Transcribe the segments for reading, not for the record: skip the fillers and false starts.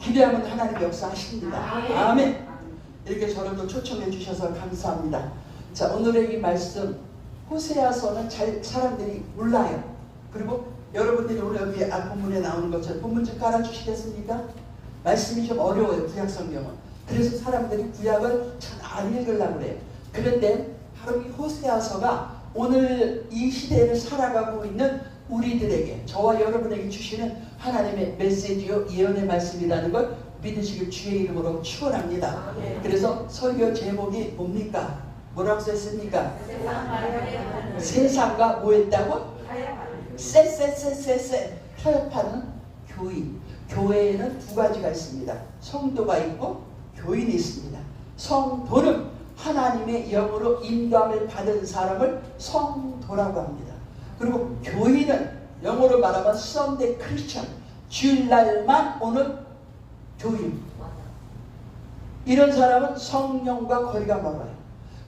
기대하면 하나님 역사하십니다. 아멘. 이렇게 저를 또 초청해 주셔서 감사합니다. 자, 오늘의 이 말씀 호세아서는 잘 사람들이 몰라요. 그리고 여러분들이 오늘 여기 본문에 나오는 것처럼 본문 좀 깔아주시겠습니까? 말씀이 좀 어려워요, 구약 성경은. 그래서 사람들이 구약을 잘 안 읽으려고 그래요. 그런데 바로 이 호세아서가 오늘 이 시대를 살아가고 있는 우리들에게, 저와 여러분에게 주시는 하나님의 메시지요, 예언의 말씀이라는 걸 믿으시길 주의 이름으로 축원합니다. 그래서 설교 제목이 뭡니까? 뭐라고 썼습니까? 세상과 뭐 했다고? 타협하는 교인. 교회에는 두 가지가 있습니다. 성도가 있고 교인이 있습니다. 성도는 하나님의 영으로 인도함을 받은 사람을 성도라고 합니다. 그리고 교인은 영어로 말하면 Sunday Christian, 주일날만 오는 교인. 이런 사람은 성령과 거리가 멀어요.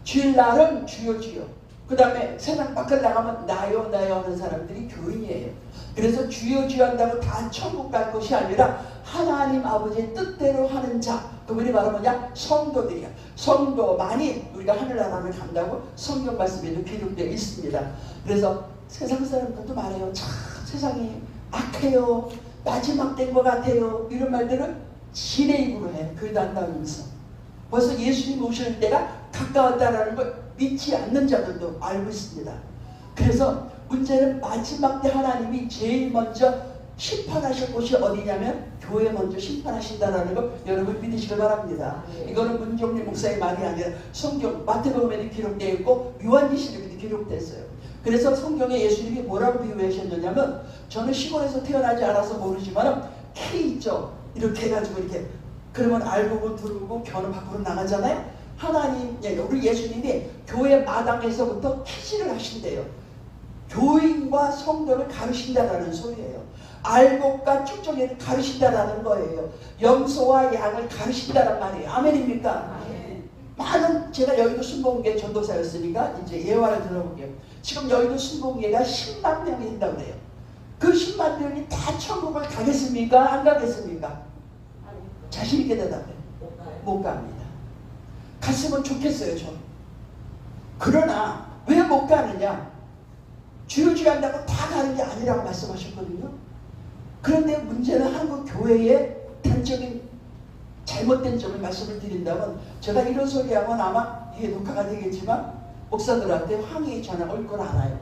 주일날은 주여 주여, 그 다음에 세상 밖을 나가면 나요 나요 하는 사람들이 교인이에요. 그래서 주여 주여 한다고 다 천국 갈 것이 아니라 하나님 아버지의 뜻대로 하는 자, 그분이 바로 뭐냐? 성도들이야. 성도만이 우리가 하늘나라를 간다고 성경 말씀에도 기록되어 있습니다. 그래서 세상 사람들도 말해요. 참 세상이 악해요, 마지막 된 것 같아요, 이런 말들을 신의 입으로 해. 교회도 안 다니면서 벌써 예수님 오시는 때가 가까웠다라는 걸 믿지 않는 자들도 알고 있습니다. 그래서 문제는 마지막 때 하나님이 제일 먼저 심판하실 곳이 어디냐면 교회 먼저 심판하신다라는 걸 여러분 믿으시길 바랍니다. 이거는 문종리 목사의 말이 아니라 성경 마태복음에도 기록되어 있고 요한계시록에도 기록됐어요. 그래서 성경에 예수님이 뭐라고 비유하셨느냐면, 저는 시골에서 태어나지 않아서 모르지만 키 있죠, 이렇게 해가지고 이렇게 그러면 알고 들고 겨는 밖으로 나가잖아요. 하나님, 우리 예수님이 교회 마당에서부터 키질을 하신대요. 교인과 성도를 가르친다라는 소리예요. 알곡과 쭉정이를 가르친다라는 거예요. 염소와 양을 가르친다란 말이에요. 아멘입니까? 많은, 제가 여의도 순복음교회 전도사였으니까 이제 예화를 들어볼게요. 지금 여의도 순복음교회가 10만 명이 된다고 그래요. 그 10만 명이 다 천국을 가겠습니까? 안 가겠습니까? 자신 있게 대답해요. 못 갑니다. 갔으면 좋겠어요, 저. 그러나 왜 못 가느냐? 주요지 간다고 다 가는 게 아니라고 말씀하셨거든요. 그런데 문제는 한국 교회의 단적인 잘못된 점을 말씀을 드린다면, 제가 이런 소리하면 아마 이게 녹화가 되겠지만 목사들한테 항의 전화 올 걸 알아요.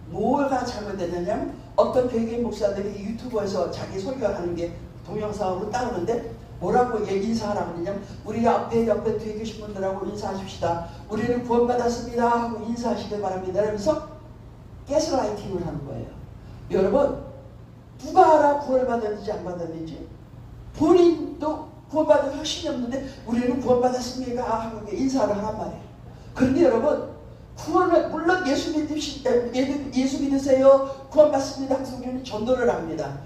뭐가 잘못됐냐면, 어떤 개개인 목사들이 유튜브에서 자기 설교하는 게 동영상으로 따오는데 뭐라고 인사하라고 그러냐면, 우리 옆에 뒤에 계신 분들하고 인사하십시다. 우리는 구원받았습니다 하고 인사하시길 바랍니다. 이러면서 가스라이팅을 하는 거예요. 여러분, 누가 알아 구원을 받았는지 안 받았는지? 본인도 구원받은 확신이 없는데 우리는 구원받았습니다 하고 인사를 하란 말이에요. 그런데 여러분, 구원을, 물론 예수 믿으세요, 구원받습니다 하면서 우리는 전도를 합니다.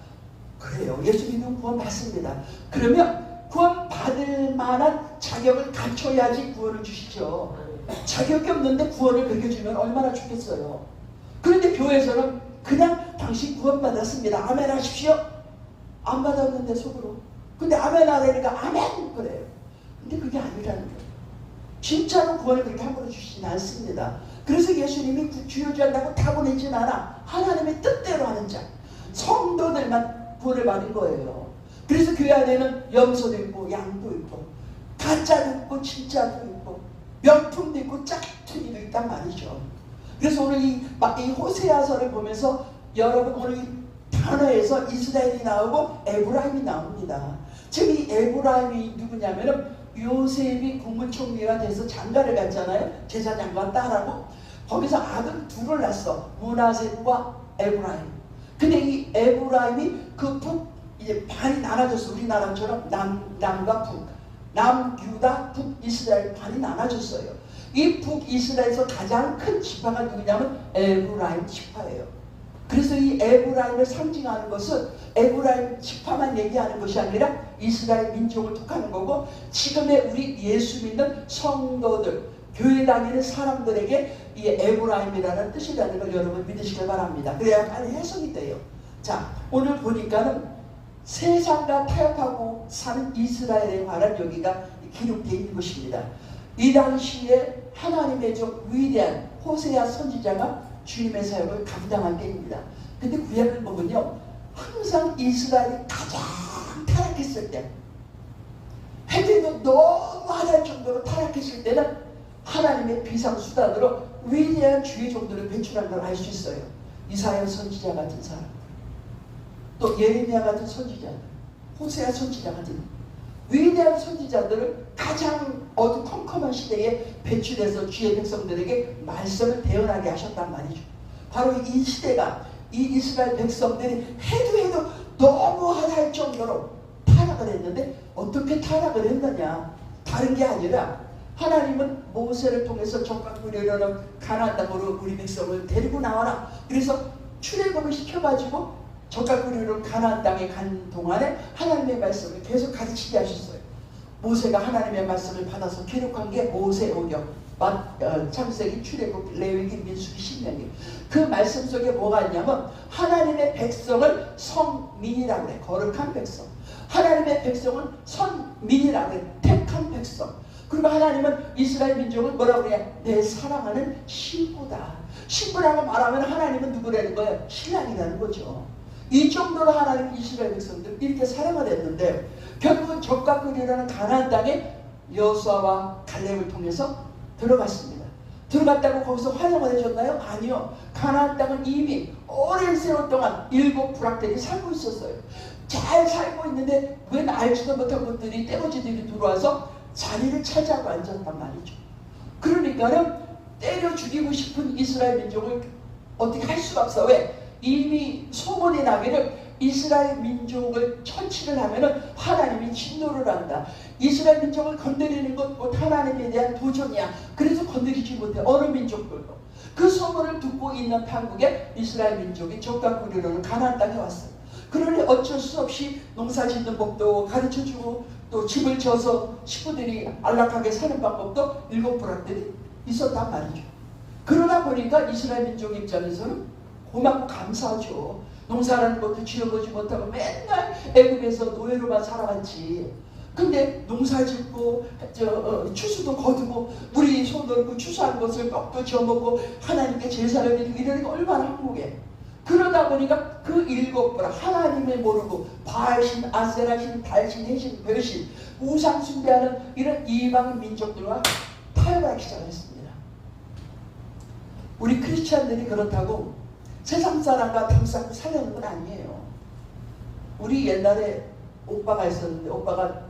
그래요, 예수 믿으면 구원받습니다. 그러면 구원받을 만한 자격을 갖춰야지 구원을 주시죠. 자격이 없는데 구원을 그렇게 주면 얼마나 좋겠어요. 그런데 교회에서는 그냥 당신 구원받았습니다, 아멘 하십시오. 안 받았는데 속으로. 근데 아멘 하려니까 아멘 그래요. 근데 그게 아니라는 거예요. 진짜로 구원을 그렇게 함부로 주시진 않습니다. 그래서 예수님이 주요지한다고 다 보내진 않아. 하나님의 뜻대로 하는 자, 성도들만 구원을 받은 거예요. 그래서 교회 안에는 염소도 있고 양도 있고 가짜도 있고 진짜도 있고 명품도 있고 짝퉁이도 있단 말이죠. 그래서 오늘 이 호세아서를 보면서 여러분, 오늘 이 단어에서 이스라엘이 나오고 에브라임이 나옵니다. 지금 이 에브라임이 누구냐면은 요셉이 국무총리가 돼서 장가를 갔잖아요. 제사장과 딸하고. 거기서 아들 둘을 낳았어. 므낫세과 에브라임. 근데 이 에브라임이 그 이제 반이 나눠졌어. 우리나라처럼 남과 북, 남유다, 북이스라엘 반이 나눠졌어요. 이 북이스라엘에서 가장 큰 지파가 누구냐면 에브라임 지파예요. 그래서 이 에브라임을 상징하는 것은 에브라임 지파만 얘기하는 것이 아니라 이스라엘 민족을 뜻하는 거고, 지금의 우리 예수 믿는 성도들, 교회 다니는 사람들에게 이 에브라임이라는 뜻이라는 걸 여러분 믿으시길 바랍니다. 그래야 빨리 해석이 돼요. 자, 오늘 보니까는 세상과 타협하고 사는 이스라엘에 관한 여기가 기록되어 있는 것입니다. 이 당시에 하나님의 좀 위대한 호세아 선지자가 주님의 사역을 감당할 때입니다. 근데 구약을 보면요, 항상 이스라엘이 가장 타락했을 때, 해도 너무 하날 정도로 타락했을 때는 하나님의 비상수단으로 위대한 주의 종들을 배출한 걸 알 수 있어요. 이사야 선지자 같은 사람, 또 예레미야 같은 선지자들, 호세아 선지자 같은 위대한 선지자들을 가장 어두컴컴한 시대에 배출해서 주의 백성들에게 말씀을 대언하게 하셨단 말이죠. 바로 이 시대가 이 이스라엘 백성들이 해도 너무 하날 정도로 타락을 했는데, 어떻게 타락을 했느냐, 다른 게 아니라 하나님은 모세를 통해서 적각 부리려는 가나안 땅으로 우리 백성을 데리고 나와라. 그래서 출애굽을 시켜가지고 적각 부리려는 가나안 땅에 간 동안에 하나님의 말씀을 계속 가르치게 하셨어요. 모세가 하나님의 말씀을 받아서 기록한 게 모세오경, 창세기, 출애굽, 레위기, 민수기, 신명기. 그 말씀 속에 뭐가 있냐면 하나님의 백성을 성민이라고 해. 거룩한 백성. 하나님의 백성은 선민이라고 해. 택한 백성. 그리고 하나님은 이스라엘 민족을 뭐라고 그래야? 내 사랑하는 신부다. 신부라고 말하면 하나님은 누구라는 거예요? 신랑이라는 거죠. 이 정도로 하나님은 이스라엘 백성들 이렇게 사랑을 했는데, 결국은 적과 꿀이라는 가나안 땅에 여호수아와 갈렙을 통해서 들어갔습니다. 들어갔다고 거기서 환영을 해줬나요? 아니요. 가나안 땅은 이미 오랜 세월 동안 7 부락들이 살고 있었어요. 잘 살고 있는데 웬 알지도 못한 것들이 떼거지들이 들어와서 자리를 차지하고 앉았단 말이죠. 그러니까는 때려 죽이고 싶은 이스라엘 민족을 어떻게 할 수가 없어. 왜? 이미 소문이 나기를 이스라엘 민족을 처치를 하면은 하나님이 진노를 한다. 이스라엘 민족을 건드리는 것 곧 하나님에 대한 도전이야. 그래서 건드리지 못해. 어느 민족들도. 그 소문을 듣고 있는 판국에 이스라엘 민족이 적과 꿀이로는 가나안 땅에 왔어요. 그러니 어쩔 수 없이 농사 짓는 법도 가르쳐주고, 또 집을 져서 식구들이 안락하게 사는 방법도 7 부락들이 있었단 말이죠. 그러다 보니까 이스라엘 민족 입장에서는 고맙고 감사하죠. 농사라는 것도 지어보지 못하고 맨날 애굽에서 노예로만 살아왔지. 근데 농사 짓고 추수도 거두고 우리 손 넓고 추수한 것을 떡도 지어먹고 하나님께 제사를 드리고 이러니까 얼마나 행복해. 그러다 보니까 그 7 부락, 하나님을 모르고 바알신, 아세라신, 달신, 해신, 별신, 우상 숭배하는 이런 이방 민족들과 타협하기 시작했습니다. 우리 크리스찬들이 그렇다고 세상 사람과 담쌓고 살려는 건 아니에요. 우리 옛날에 오빠가 있었는데, 오빠가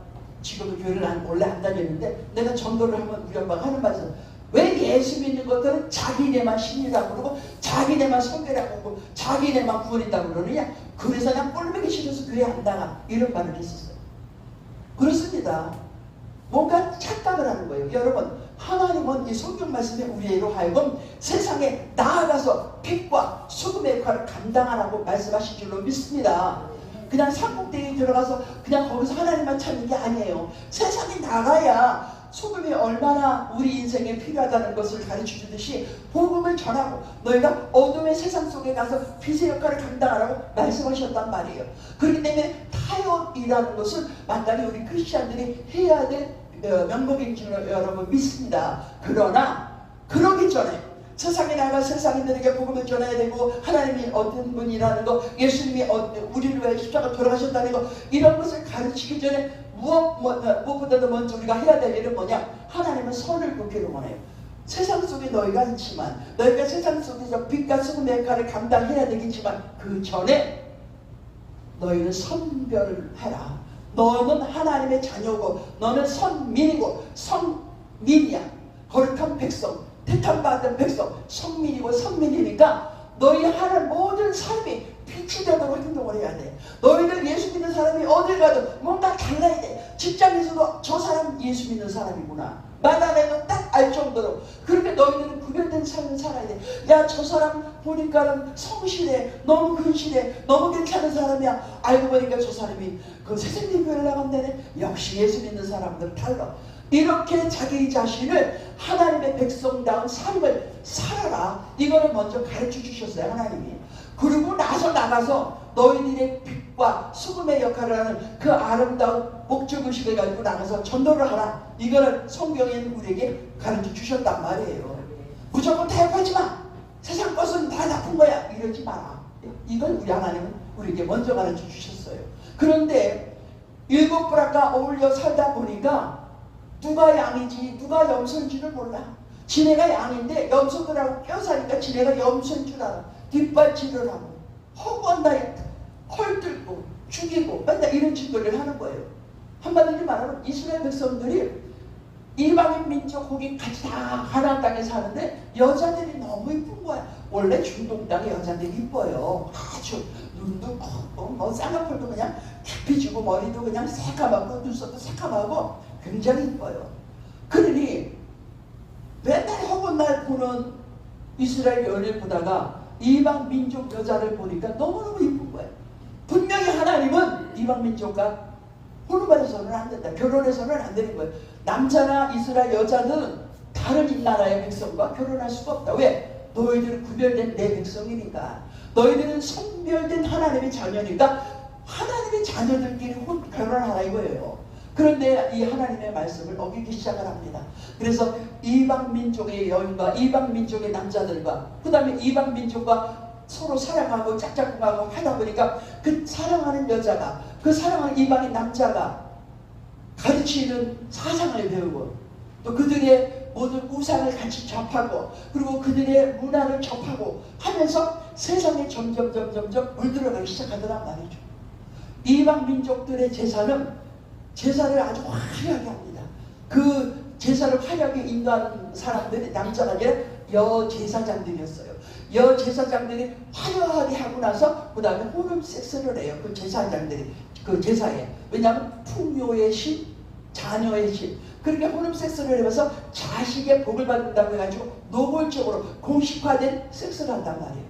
지금은 교회를 원래 안 다녔는데, 내가 전도를 하면 우리 오빠가 하는 말이 있어요. 왜 예수 믿는 것들은 자기네만 신이라고 그러고 자기네만 성결하고 그러고 자기네만 구원이라고 그러느냐? 그래서 난 꼴보기 싫어서 교회 안 나가. 이런 말을 했었어요. 그렇습니다. 뭔가 착각을 하는 거예요. 여러분, 하나님은 이 성경 말씀에 우리로 하여금 세상에 나아가서 빛과 소금의 역할을 감당하라고 말씀하신 줄로 믿습니다. 그냥 산꼭대기에 들어가서 그냥 거기서 하나님만 찾는 게 아니에요. 세상에 나가야 소금이 얼마나 우리 인생에 필요하다는 것을 가르쳐주듯이 복음을 전하고 너희가 어둠의 세상 속에 가서 빛의 역할을 감당하라고 말씀하셨단 말이에요. 그렇기 때문에 타협이라는 것은 마땅히 우리 크리스찬들이 해야 될 명목인 줄 여러분 믿습니다. 그러나 그러기 전에 세상에 나가 세상인들에게 복음을 전해야 되고, 하나님이 어떤 분이라는 거, 예수님이 우리를 위해 십자가 돌아가셨다는 거, 이런 것을 가르치기 전에 무엇보다도 먼저 우리가 해야 될 일은 뭐냐? 하나님은 선을 굽기를 원해요. 세상 속에 너희가 있지만, 너희가 세상 속에서 빛과 소금의 역할을 감당해야 되겠지만, 그 전에 너희는 선별을 해라. 너는 하나님의 자녀고, 너는 선민이고, 선민이야. 거룩한 백성, 택함받은 백성, 성민이고 선민이니까 너희 하는 모든 삶이 빛이 되도록 행동을 해야 돼. 너희들 예수 믿는 사람이 어딜 가도 뭔가 달라야 돼. 직장에서도 저 사람 예수 믿는 사람이구나. 말 안 해도 딱 알 정도로 그렇게 너희들은 구별된 삶을 살아야 돼. 야, 저 사람 보니까는 성실해, 너무 근실해, 너무 괜찮은 사람이야. 알고 보니까 저 사람이 그 새생명 교회를 나간다네. 역시 예수 믿는 사람들 달라. 이렇게 자기 자신을 하나님의 백성다운 삶을 살아라. 이거를 먼저 가르쳐 주셨어요, 하나님이. 그리고 나서 나가서 너희들의 빛과 빛과 수금의 역할을 하는 그 아름다운 목적의식을 가지고 나가서 전도를 하라. 이거를 성경에는 우리에게 가르쳐 주셨단 말이에요. 무조건 타협하지 마. 세상 것은 다 나쁜 거야. 이러지 마라. 이걸 우리 하나님은 우리에게 먼저 가르쳐 주셨어요. 그런데 일곱 부락과 어울려 살다 보니까 누가 양이지 누가 염소인지를 몰라. 지네가 양인데 염소들하고 껴사니까 지네가 염소인 줄 알아. 뒷발질을 하고 허구한다, 헐뜯고 죽이고 맨날 이런 짓거리를 하는 거예요. 한마디로 말하면 이스라엘 백성들이 이방인 민족 거기 같이 다 가나안 땅에 사는데 여자들이 너무 이쁜 거야. 원래 중동 땅에 여자들이 이뻐요. 아주 눈도 크고 뭐 쌍꺼풀도 그냥 깊이 주고 머리도 그냥 새까맣고 눈썹도 새까맣고 굉장히 이뻐요. 그러니 맨날 허건 날 보는 이스라엘 연예를 보다가 이방 민족 여자를 보니까 너무너무 이쁜 거예요. 분명히 하나님은 이방 민족과 혼인해서는 안 된다. 결혼해서는 안 되는 거예요. 남자나 이스라엘 여자는 다른 나라의 백성과 결혼할 수가 없다. 왜? 너희들은 구별된 내 백성이니까. 너희들은 선별된 하나님의 자녀니까 하나님의 자녀들끼리 결혼하라 이거예요. 그런데 이 하나님의 말씀을 어기기 시작을 합니다. 그래서 이방 민족의 여인과 이방 민족의 남자들과 그 다음에 이방 민족과 서로 사랑하고 짝짝꿍하고 하다 보니까 그 사랑하는 여자가 그 사랑하는 이방인 남자가 가르치는 사상을 배우고 또 그들의 모든 우상을 같이 접하고 그리고 그들의 문화를 접하고 하면서 세상에 점점 물들어가기 시작하더란 말이죠. 이방 민족들의 제사를 아주 화려하게 합니다. 그 제사를 화려하게 인도하는 사람들이 남자가 아니라 여제사장들이었어요. 여제사장들이 화려하게 하고 나서 그 다음에 혼음 섹스를 해요. 그 제사장들이 그 제사에. 왜냐하면 풍요의 신, 자녀의 신. 그렇게 혼음 섹스를 하면서 자식의 복을 받는다고 해가지고 노골적으로 공식화된 섹스를 한단 말이에요.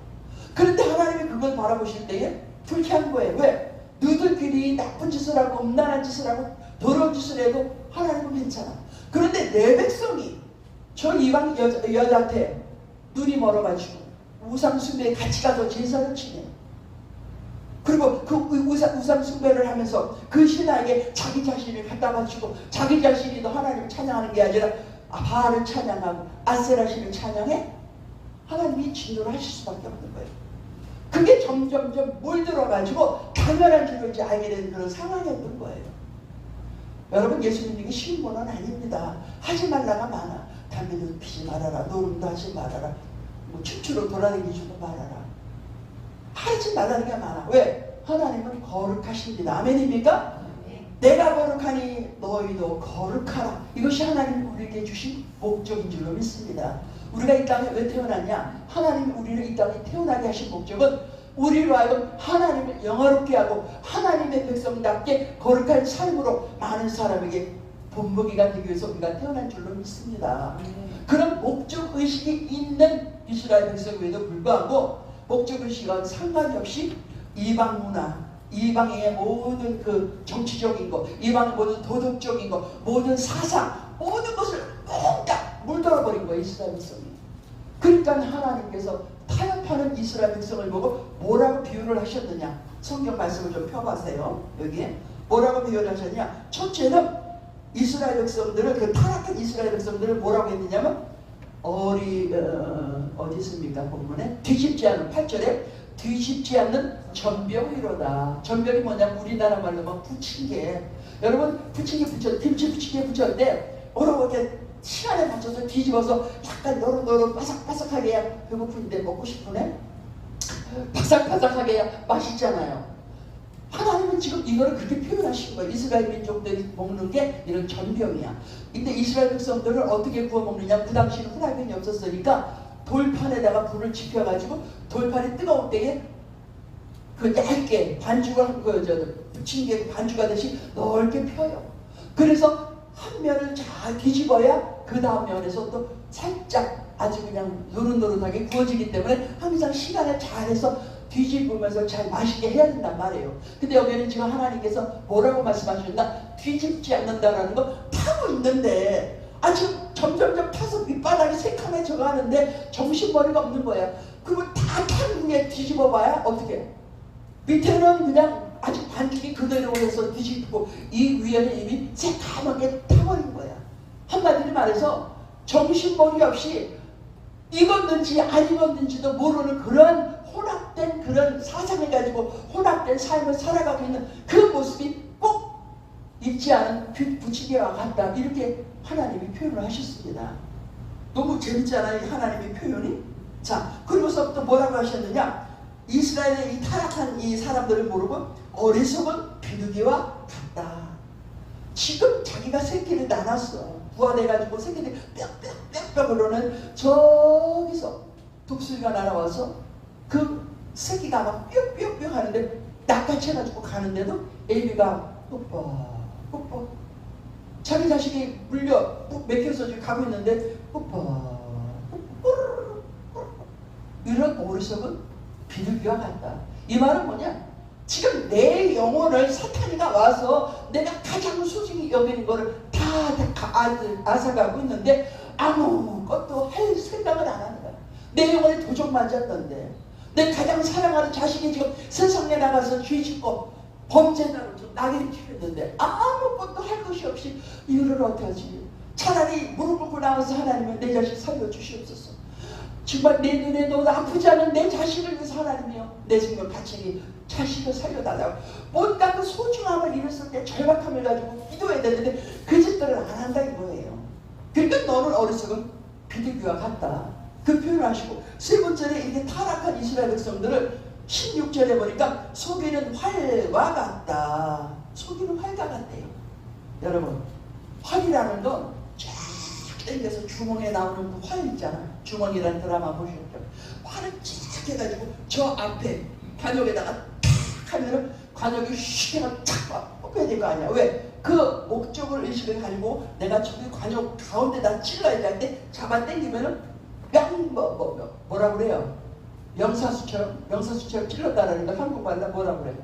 그런데 하나님이 그걸 바라보실 때에 불쾌한 거예요. 왜? 너희들끼리 나쁜 짓을 하고 음란한 짓을 하고 더러운 짓을 해도 하나님은 괜찮아. 그런데 내 백성이 저 이방 여자한테 눈이 멀어가지고 우상 숭배에 같이 가서 제사를 지내요. 그리고 그 우상 숭배를 하면서 그 신하에게 자기 자신을 갖다 바치고 자기 자신이 더 하나님을 찬양하는 게 아니라 바알을 찬양하고 아세라 신을 찬양해? 하나님이 진노를 하실 수밖에 없는 거예요. 그게 점점 물들어가지고 당연한 줄을 이제 알게 되는 그런 상황이 없는 거예요. 여러분, 예수님에게 쉬운 거는 아닙니다. 하지 말라가 많아. 담배도 피지 말아라. 노름도 하지 말아라. 뭐 춤추러 돌아다니지도 말아라. 하지 말라는 게 많아. 왜? 하나님은 거룩하십니다. 아멘입니까? 내가 거룩하니 너희도 거룩하라. 이것이 하나님이 우리에게 주신 목적인 줄로 믿습니다. 우리가 이 땅에 왜 태어났냐? 하나님이 우리를 이 땅에 태어나게 하신 목적은 우리로 하여금 하나님을 영화롭게 하고 하나님의 백성답게 거룩한 삶으로 많은 사람에게 본보기가 되기 위해서 우리가 태어난 줄로 믿습니다. 그런 목적의식이 있는 이스라엘 백성임에도 불구하고 목적의식은 상관이 없이 이방 문화, 이방의 모든 그 정치적인 것, 이방의 모든 도덕적인 것, 모든 사상, 모든 것을 몽땅 물들어버린 거예요, 이스라엘 백성이. 그러니까 하나님께서 타협하는 이스라엘 백성을 보고 뭐라고 비유를 하셨느냐? 성경 말씀을 좀 펴보세요. 여기에 뭐라고 비유를 하셨냐? 첫째는 이스라엘 백성들을, 그 타락한 이스라엘 백성들을 뭐라고 했느냐면 어디 있습니까? 본문에 뒤집지 않는 8절에 뒤집지 않는 전병이로다. 전병이 뭐냐면 우리나라 말로 막 부침개. 여러분, 부침개 김치 부침개 부쳤는데 이렇게 시간에 맞춰서 뒤집어서 약간 노릇노릇 바삭바삭하게 해야 배고픈데 먹고 싶으네? 바삭바삭하게 해야 맛있잖아요. 하나님은 지금 이거를 그렇게 표현하신 거예요. 이스라엘 민족들이 먹는 게 이런 전병이야. 근데 이스라엘 백성들을 어떻게 구워 먹느냐? 그 당시는 후라이팬이 없었으니까 돌판에다가 불을 지펴가지고 돌판이 뜨거울 때에 그 얇게 반죽을 부침개 반죽하듯이 넓게 펴요. 그래서 한 면을 잘 뒤집어야 그 다음 면에서 또 살짝 아주 그냥 노릇노릇하게 구워지기 때문에 항상 시간을 잘해서 뒤집으면서 잘 맛있게 해야 된단 말이에요. 근데 여기는 지금 하나님께서 뭐라고 말씀하셨나? 뒤집지 않는다라는 거 타고 있는데 지금 점점점 타서 밑바닥이 새카매져 가는데 정신머리가 없는 거야. 그리고 다 탄 후에 뒤집어봐야 어떻게? 밑에는 그냥 아직 반죽이 그대로 해서 뒤집고 이 위에는 이미 새까맣게 타버린 거야. 한마디로 말해서 정신머리 없이 익었는지 안 익었는지도 모르는 그런 혼합된 그런 사상을 가지고 혼합된 삶을 살아가고 있는 그 모습이 꼭 잊지 않은 부치개와 같다. 이렇게 하나님이 표현을 하셨습니다. 너무 재밌잖아요, 하나님의 표현이. 자, 그리고서부터 뭐라고 하셨느냐? 이스라엘의 이 타락한 이 사람들을 모르고 어리석은 비둘기와 같다. 지금 자기가 새끼를 낳았어. 부화돼가지고 새끼들이 뿅뿅뿅뿅 그러는 저기서 독수리가 날아와서 그 새끼가 막 뿅뿅뿅 하는데 낚아채가지고 가는데도 애비가 뽀뽀 자기 자식이 물려 맥혀서 지금 가고 있는데 뽀뽀 이런 어리석은 비둘기와 같다. 이 말은 뭐냐? 지금 내 영혼을 사탄이가 와서 내가 가장 소중히 여기는 거를 다 앗아가고 있는데 아무것도 할 생각을 안 하는 거야. 내 영혼이 도적 맞았던데 내 가장 사랑하는 자식이 지금 세상에 나가서 죄 짓고 범죄자로 좀 낙인이 찍혔는데 아무것도 할 것이 없이 이거를 어떻게 하지? 차라리 무릎 꿇고 나와서 하나님은 내 자식 살려주시옵소서. 정말 내 눈에도 아프지 않은 내 자식을 위해서 하나님이여 내 생명 가책이 자식을 살려달라고 뭔가 그 소중함을 잃었을 때 절박함을 가지고 기도해야 되는데 그 짓들을 안 한다 이거예요. 그러니까 너는 어리석은 비둘기와 같다. 그 표현을 하시고 세 번째로 이렇게 타락한 이스라엘 백성들을 16절에 보니까 속이는 활과 같다. 속이는 활과 같대요. 여러분 활이라는 건 쫙 당겨서 주머니에 나오는 그 활 있잖아요. 주머니라는 드라마 보셨죠? 활을 쫙 해가지고 저 앞에 관역에다가 탁 하면은 관역이 슉 해가 탁 뽑혀야 될 거 아니야. 왜? 그 목적을 의식을 가지고 내가 저기 관역 가운데다 찔러야 될 때 잡아 당기면은 뭐라 그래요? 명사수처럼 찔렀다라는 거 한국말로 뭐라 그래요?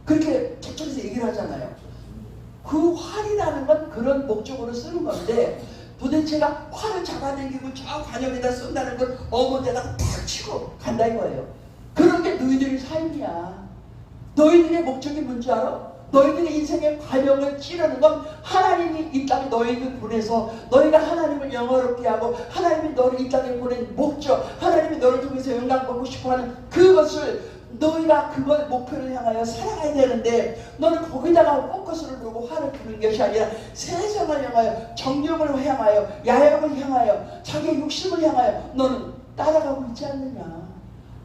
그렇게 저쪽에서 얘기를 하잖아요. 그 활이라는 건 그런 목적으로 쓰는 건데 도대체가 활을 잡아당기고 저 관역에다 쏜다는 걸 어머니에다가 탁 치고 간다 이거예요. 그런 게 너희들의 삶이야. 너희들의 목적이 뭔지 알아? 너희들의 인생의 관역을 찌르는 건 하나님이 이 땅에 너희를 보내서 너희가 하나님을 영화롭게 하고 하나님이 너를 이 땅에 보낸 목적, 하나님이 너를 통해서 영광 받고 싶어하는 그것을 너희가 그걸 목표를 향하여 살아가야 되는데 너는 거기다가 포커스를 두고 화를 푸는 것이 아니라 세상을 향하여 정욕을 향하여 야욕을 향하여 자기의 욕심을 향하여 너는 따라가고 있지 않느냐.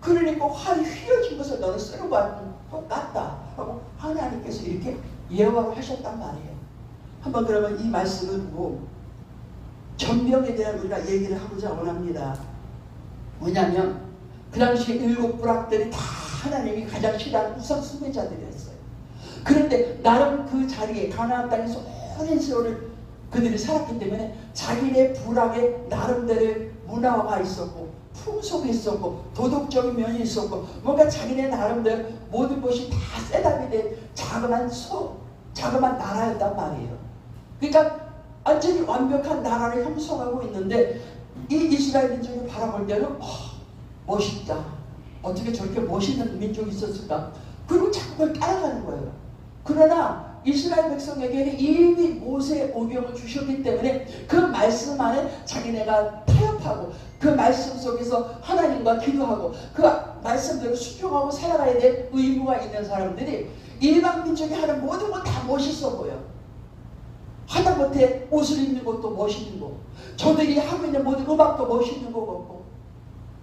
그러니까 활이 휘어진 것을 너는 쓰는 것과 똑같다 하고 하나님께서 이렇게 예화를 하셨단 말이에요. 한번 그러면 이 말씀을 보고 전병에 대한 우리가 얘기를 하고자 원합니다. 뭐냐면 그 당시에 7 부락들이 다 하나님이 가장 싫어하는 우상 숭배자들이었어요. 그런데 나름 그 자리에 가나안 땅에서 오랜 세월을 그들이 살았기 때문에 자기네 부락에 나름대로의 문화가 있었고 풍속이 있었고 도덕적인 면이 있었고 뭔가 자기네 나름대로 모든 것이 다 셋업이 된 자그마한 나라였단 말이에요. 그러니까 완전히 완벽한 나라를 형성하고 있는데 이 이스라엘 민족이 바라볼 때는 멋있다. 어떻게 저렇게 멋있는 민족이 있었을까? 그리고 자꾸 그걸 따라가는 거예요. 그러나 이스라엘 백성에게는 이미 모세의 오병을 주셨기 때문에 그 말씀 안에 자기네가 타협하고 그 말씀 속에서 하나님과 기도하고 그 말씀대로 순종하고 살아가야 될 의무가 있는 사람들이 일반 민족이 하는 모든 건 다 멋있어 보여. 하다못해 옷을 입는 것도 멋있는 거고 저들이 하고 있는 모든 음악도 멋있는 거 같고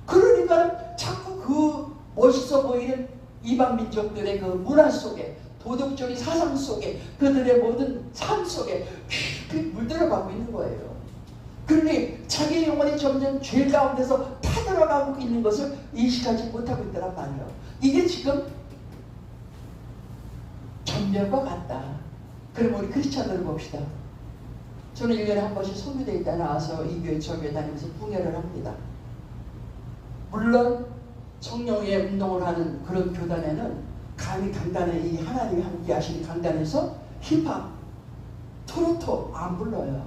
그러니까 자꾸 그 멋있어 보이는 이방 민족들의 그 문화 속에 도덕적인 사상 속에 그들의 모든 삶 속에 깊이 물들어가고 있는 거예요. 그러니 자기의 영혼이 점점 죄 가운데서 타들어가고 있는 것을 인식하지 못하고 있더란 말이에요. 이게 지금 전멸과 같다. 그럼 우리 크리스찬들을 봅시다. 저는 1년에 한 번씩 소유대에 있다 나와서 이 교회 저 교회 다니면서 풍회를 합니다. 물론 성령의 운동을 하는 그런 교단에는 감히 강단에 이 하나님이 함께 하시는 강단에서 힙합, 트로트 안 불러요.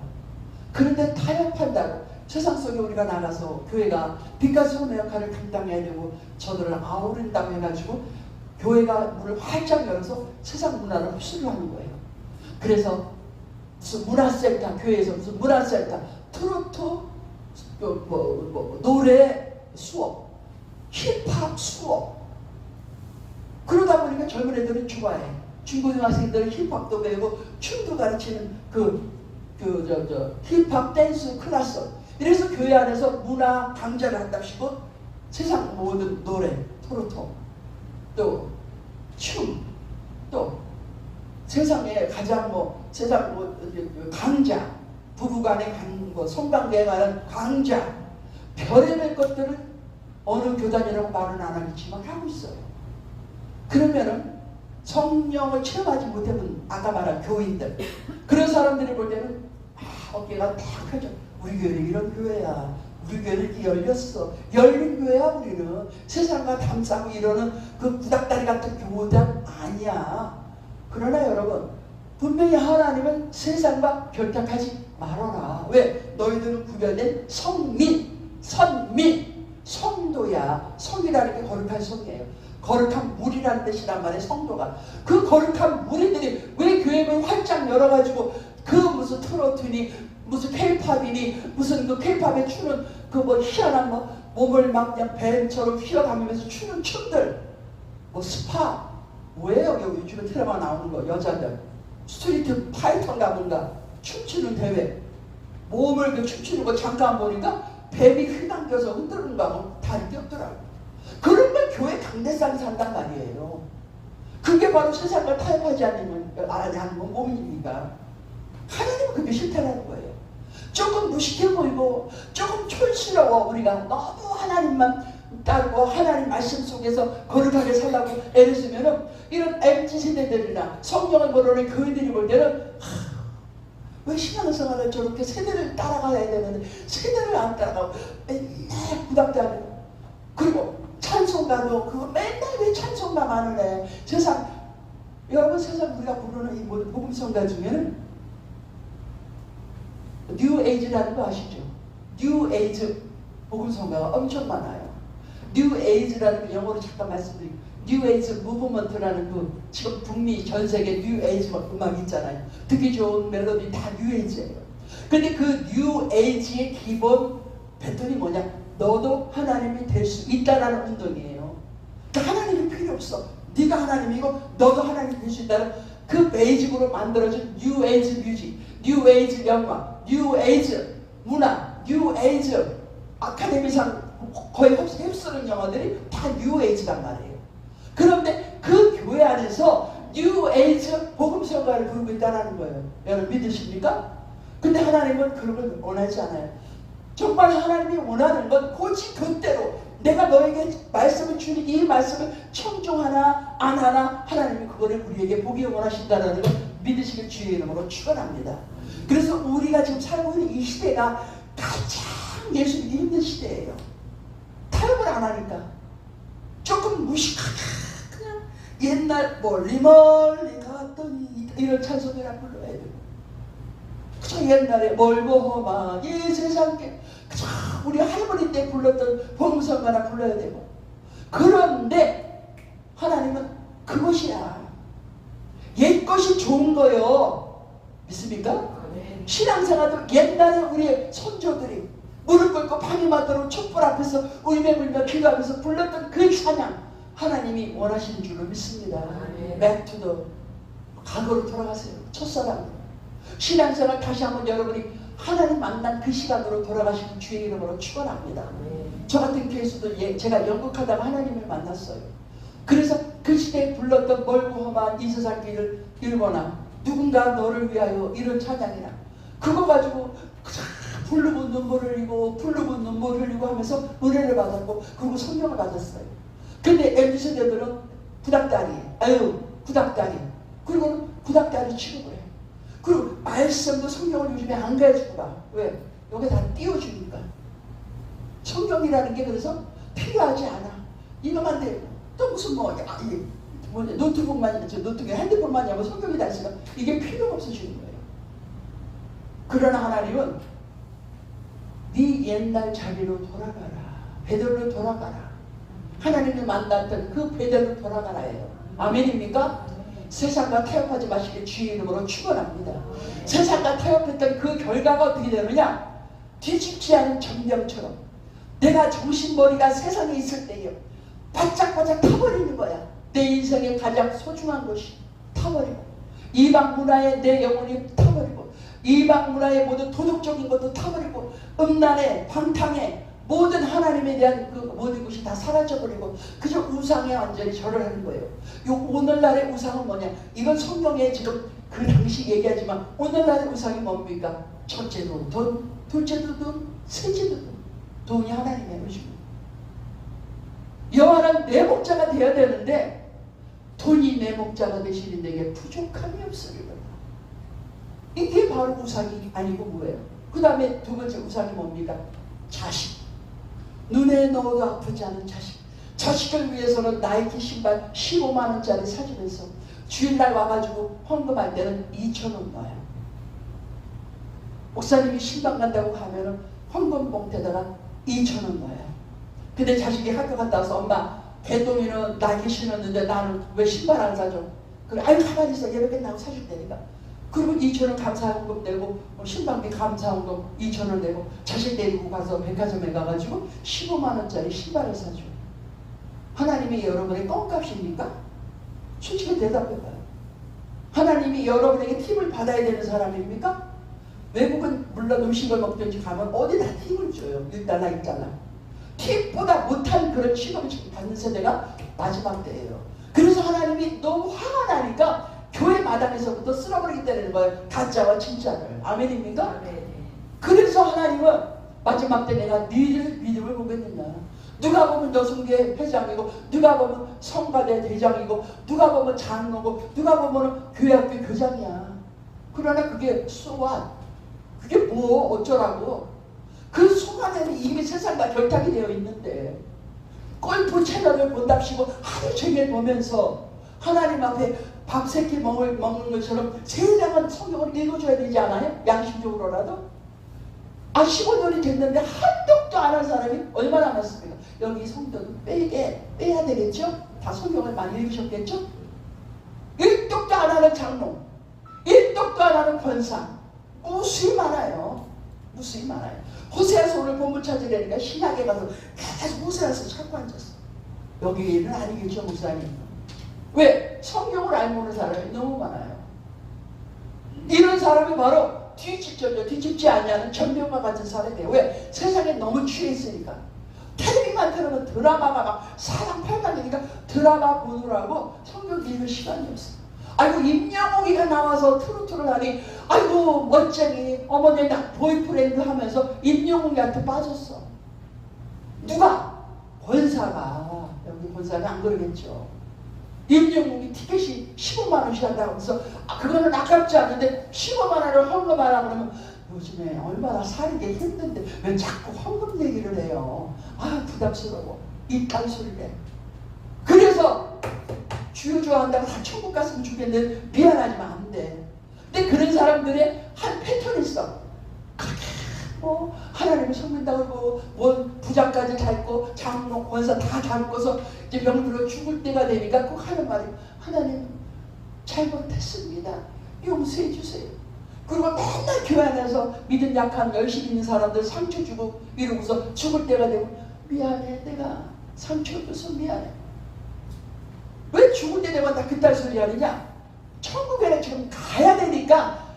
그런데 타협한다고 세상 속에 우리가 나가서 교회가 빛과 소금의 역할을 감당해야 되고 저들을 아우른다고 해가지고 교회가 문을 활짝 열어서 세상 문화를 흡수를 하는 거예요. 그래서 무슨 문화센터, 교회에서 무슨 문화센터, 트로트, 노래 수업, 힙합 수업. 그러다 보니까 젊은 애들은 좋아해. 중고등학생들은 힙합도 배우고 춤도 가르치는 힙합 댄스 클래스. 이래서 교회 안에서 문화 강좌를 한답시고 세상 모든 노래, 트로트, 또 춤, 또 세상에 가장 강좌, 부부간의 성관계에 관한 강좌, 별의별 것들을 어느 교단이라고 말은 안 하겠지만 하고 있어요. 그러면은 성령을 체험하지 못해본 아까 말한 교인들, 그런 사람들이 볼 때는 어깨가 딱 펴져. 우리 교회는 이런 교회야. 우리 교회는 이렇게 열렸어. 열린 교회야. 우리는 세상과 담싸고 이러는 그 구닥다리 같은 교단 아니야. 그러나 여러분, 분명히 하나님은 세상과 결탁하지 말아라. 왜? 너희들은 구별된 성민, 선민, 성도야. 성이라는 게 거룩한 성이에요. 거룩한 물이라는 뜻이란 말이에요. 성도가. 그 거룩한 무리들이 왜 교회를 활짝 열어가지고 그 무슨 트로트니 무슨 케이팝이니 무슨 그 케이팝에 추는 그 희한한 몸을 막 그냥 뱀처럼 휘어가면서 추는 춤들, 스파, 뭐예요? 여기 요즘에 드라마 나오는 거, 여자들 스트리트 파이터인가 뭔가 춤추는 대회, 몸을 춤추는 거 잠깐 보니까 뱀이 휘당겨서 흔드는 거 하고 다리 뛰었더라고. 그런 걸 교회 강대상이 산단 말이에요. 그게 바로 세상을 타협하지 않는 몸입니다. 하나님은 그게 싫다라는 거예요. 조금 무식해 보이고 조금 촌스러워, 우리가 너무 하나님만 따르고 하나님 말씀 속에서 거룩하게 살라고 애를 쓰면은 이런 MZ세대들이나 성령을 모르는 교인들이 볼 때는 왜 신앙생활을 저렇게 세대를 따라가야 되는데 세대를 안 따라가고 맨날 구닥다리, 그리고 찬송가도 그거 맨날 왜 찬송가만 해. 여러분 세상 우리가 부르는 이 모든 복음성가 중에는 뉴 에이지라는 거 아시죠? 뉴 에이지 복음성가가 엄청 많아요. 뉴 에이지라는 거 영어로 잠깐 말씀드리고, 뉴 에이지 무브먼트라는 그 지금 북미 전 세계 뉴 에이지 음악 있잖아요. 듣기 좋은 멜로디 다 뉴 에이지예요. 근데 그 뉴 에이지의 기본 패턴이 뭐냐? 너도 하나님이 될 수 있다라는 운동이에요. 그러니까 하나님이 필요 없어. 네가 하나님이고 너도 하나님이 될 수 있다는 그 베이직으로 만들어진 뉴 에이지 뮤직, 뉴 에이지 영화, 뉴 에이지 문화, 뉴 에이지 아카데미상 거의 휩쓰는 영화들이 다 뉴 에이지란 말이에요. 그런데 그 교회 안에서 뉴 에이지 복음성가를 부르고 있다는 거예요. 여러분 믿으십니까? 근데 하나님은 그런 걸 원하지 않아요. 정말 하나님이 원하는 건 고지 그대로 내가 너에게 말씀을 주니 이 말씀을 청종하나 안 하나 하나님이 그거를 우리에게 보기 원하신다는 걸 믿으시길 주의 이름으로 축원합니다. 그래서 우리가 지금 살고 있는 이 시대가 가장 예수 믿기 힘든 시대예요. 타협을 안 하니까 조금 무식하게 그냥 옛날 멀리 갔더니 이런 찬송이나 불러야 되고, 그저 옛날에 멀고 험한 이 세상에 그저 우리 할머니 때 불렀던 복음성가나 불러야 되고. 그런데 하나님은 그것이야. 옛것이 좋은 거요. 믿습니까? 신앙생활도 옛날에 우리의 선조들이 무릎 꿇고 방이 맞도록 촛불 앞에서 울며불며 기도하면서 불렀던 그 찬양, 하나님이 원하시는 줄로 믿습니다. Back to the 과거로 돌아가세요. 첫사랑. 신앙생활 다시 한번 여러분이 하나님 만난 그 시간으로 돌아가시는 주의 이름으로 축원합니다. 저 같은 케이스도 제가 연극하다가 하나님을 만났어요. 그래서 그 시대에 불렀던 멀고 험한 이 세상 길을 일거나 누군가 너를 위하여 이런 찬양이나 그거 가지고 부르고 눈물을 흘리고 부르고 눈물을 흘리고 하면서 은혜를 받았고 그리고 성령을 받았어요. 근데 MZ세대들은 구닥다리 그리고 구닥다리 취급을 해요. 그리고 말씀도 성경을 요즘에 안 가르치고 봐. 왜? 여기 다 띄워주니까. 성경이라는 게 그래서 필요하지 않아. 이놈만 돼. 또 무슨 노트북만 핸드폰만 하면 성경이 다 있으니까 이게 필요가 없어지는 거예요. 그러나 하나님은 네 옛날 자리로 돌아가라. 베드로로 돌아가라. 하나님을 만났던 그 베델로 돌아가라예요. 아멘입니까? 세상과 타협하지 마시길 주의 이름으로 축원합니다. 세상과 타협했던 그 결과가 어떻게 되느냐? 뒤집지 않은 정령처럼 내가 정신머리가 세상에 있을 때요 바짝바짝 타버리는 거야. 내 인생의 가장 소중한 것이 타버리고, 이방 문화에 내 영혼이 타버리고, 이방 문화의 모든 도덕적인 것도 타버리고, 음란에 방탕에 모든 하나님에 대한 그 모든 것이 다 사라져버리고 그저 우상에 완전히 절을 하는 거예요. 요 오늘날의 우상은 뭐냐? 이건 성경에 지금 그 당시 얘기하지만 오늘날의 우상이 뭡니까? 첫째도 돈, 둘째도 돈, 셋째도 돈. 돈이 하나님의 것이고, 여호와는 내 목자가 되어야 되는데 돈이 내 목자가 되시는 데에 부족함이 없으리로다. 이게 바로 우상이 아니고 뭐예요? 그 다음에 두 번째 우상이 뭡니까? 자식. 눈에 넣어도 아프지 않은 자식. 자식을 위해서는 나이키 신발 15만 원짜리 사주면서 주일날 와가지고 헌금할 때는 2,000원 넣어요. 목사님이 신방 간다고 하면은 헌금 봉투에다가 2,000원 넣어요. 근데 자식이 학교 갔다 와서 엄마 개똥이는 나이키 신었는데 나는 왜 신발 안 사줘? 그래, 아유 가만히 있어, 예배 끝나고 사줄 테니까. 그리고 2,000원 감사헌금 내고 신방비 감사헌금 2,000원 내고 자식 데리고 가서 백화점에 가가지고 15만 원짜리 신발을 사줘. 하나님이 여러분의 껌값입니까? 솔직히 대답해봐요. 하나님이 여러분에게 팁을 받아야 되는 사람입니까? 외국은 물론 음식을 먹든지 가면 어디다 팁을 줘요. 일단나 있잖아. 팁보다 못한 그런 취급을 받는 세대가 마지막 때예요. 그래서 하나님이 너무 화가 나니까 교회 마당에서부터 쓸어버리게 되는 거예요. 가짜와 진짜를. 아멘입니까? 그래서 하나님은 마지막 때 내가 너희를 믿음을 보겠느냐. 누가 보면 여성계 회장이고, 누가 보면 성가대 대장이고, 누가 보면 장로고, 누가 보면 교회학교 교장이야. 그러나 그게 so what? 그게 뭐 어쩌라고. 그 속안에는 이미 세상과 결탁이 되어 있는데 골프 채널을 본답시고 하루 종일 보면서 하나님 앞에 밥 세 끼 먹는 것처럼 세상은 성경을 읽어줘야 되지 않아요? 양심적으로라도. 15년이 됐는데 한독도 안 한 사람이 얼마나 많습니까? 여기 성도도 빼야 되겠죠? 다 성경을 많이 읽으셨겠죠? 1독도 안 하는 장로, 1독도 안 하는 권사, 무수히 많아요. 무수히 많아요. 호세아서 오늘 본문 찾으려니까 신학에 가서 계속 호세아서 찾고 앉았어. 여기는 아니겠죠, 목사님? 왜? 성경을 알고 오는 사람이 너무 많아요. 이런 사람이 바로 뒤집지 않냐는 전병과 같은 사람이에요. 왜? 세상에 너무 취해 있으니까. 텔레비만 틀으면 드라마가 막 사람 팔다니까 드라마 보느라고 성경 읽을 시간이 없어. 아이고 임영웅이가 나와서 트로트를 하니 아이고 멋쟁이 어머니 나 보이프렌드 하면서 임영웅이한테 빠졌어. 누가? 권사가. 여기 권사는 안 그러겠죠. 임영웅이 티켓이 15만 원씩 한다고 해서 그거는 아깝지 않은데 15만 원을 헌금하라 그러면 요즘에 얼마나 살기 힘든데 왜 자꾸 헌금 얘기를 해요. 아 부담스러워. 이딴 소리를 해. 그래서 주여 좋아한다고 다 천국 갔으면 좋겠는데 미안하지만 안 돼. 근데 그런 사람들의 한 패턴이 있어. 뭐 하나님을 섬긴다고 그러고 뭔 부장까지 닮고 장로 권사 다 닮고서 이제 병들어 죽을 때가 되니까 꼭 하는 말이 하나님 잘못했습니다. 용서해 주세요. 그리고 맨날 교회 안에서 믿음 약한 열심히 있는 사람들 상처 주고 이러고서 죽을 때가 되면 미안해 내가 상처 줘서 미안해. 왜 죽을 때 되면 다 그딴 소리 하느냐? 천국에는 지금 가야 되니까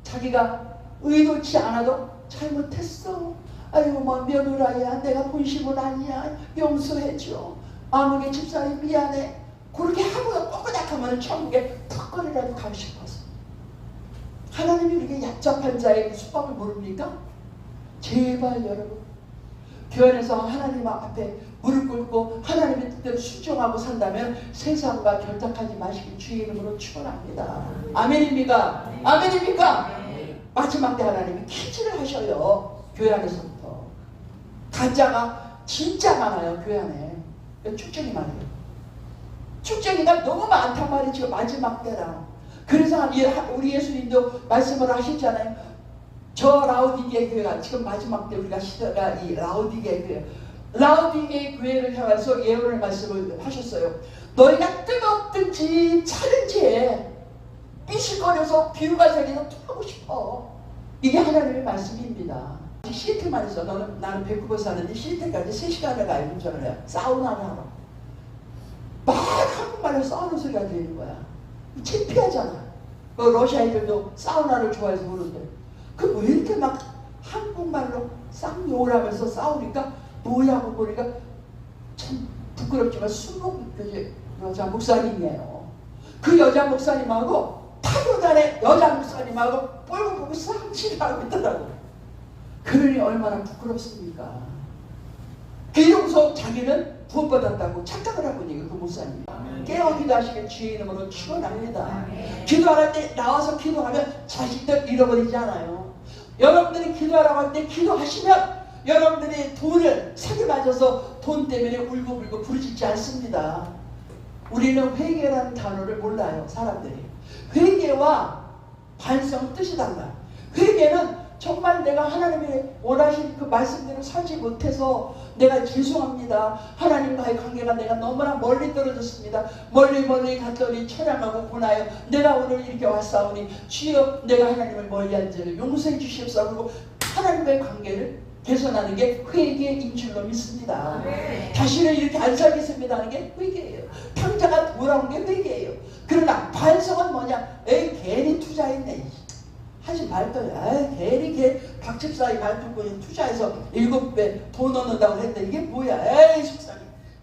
자기가 의도치 않아도 잘못했어. 아이고 뭐 며느라야 내가 본심은 아니야. 용서해줘. 아무개 집사님 미안해. 그렇게 하고 꼬꼬닥하면 천국에 턱걸이라도 가고 싶어서. 하나님이 이렇게 얕잡한 자의 수법을 모릅니까? 제발 여러분 교회 안에서 하나님 앞에 무릎 꿇고 하나님의 뜻대로 순종하고 산다면 세상과 결탁하지 마시길 주의 이름으로 축원합니다. 아멘입니까? 아멘입니까? 마지막 때 하나님이 퀴즈를 하셔요. 교회 안에서부터. 가짜가 진짜 많아요. 교회 안에. 축쟁이 많아요. 축쟁이가 너무 많단 말이죠. 마지막 때라. 그래서 우리 예수님도 말씀을 하셨잖아요. 저 라오디게 교회가 지금 마지막 때 우리가 시대가 이 라오디게 교회 라우디게의 교회를 향해서 예언의 말씀을 하셨어요. 너희가 뜨겁든지 차든지 해. 삐실거려서 비유가 생겨서 토하고 싶어. 이게 하나님의 말씀입니다. 시애틀만 있어. 나는 밴쿠버 사는데 시애틀까지 3시간을 가야 운전을 해요. 사우나를 하러. 막 한국말로 싸우는 소리가 들리는 거야. 창피하잖아. 러시아 애들도 사우나를 좋아해서 그러는데 그 왜 이렇게 막 한국말로 쌍욕을 하면서 싸우니까 뭐냐고 보니까 참 부끄럽지만 순복교회 여자 목사님이에요. 그 여자 목사님하고 타교단의 여자 목사님하고 뻘고 보고 쌍질을 하고 있더라고. 그러니 얼마나 부끄럽습니까? 비로소 자기는 구원받았다고 착각을 하고 있는 그 목사님. 깨어기도 하시길 주의 이름으로 축원합니다. 기도할 때 나와서 기도하면 자식들 잃어버리지 않아요. 여러분들이 기도하라고 할 때 기도하시면 여러분들이 돈을 사기 맞아서 돈 때문에 울고불고 부르짖지 않습니다. 우리는 회개라는 단어를 몰라요. 사람들이. 회개와 반성 뜻이 달라요. 회개는 정말 내가 하나님이 원하신 그 말씀대로 살지 못해서 내가 죄송합니다. 하나님과의 관계가 내가 너무나 멀리 떨어졌습니다. 멀리 갔더니 처량하고 고나요. 내가 오늘 이렇게 왔사오니 주여 내가 하나님을 멀리한 죄를 용서해 주시옵소서. 그리고 하나님과의 관계를 개선하는 게 회개인 줄로 믿습니다. 자신을 이렇게 안 살겠습니다 하는 게 회개예요. 탕자가 돌아온 게 회개예요. 그러나 반성은 뭐냐? 에이 괜히 투자했네. 하지 말거야. 괜히 박집사의 말 듣고 투자해서 7배 돈 얻는다고 했는데 이게 뭐야? 에이 속상해.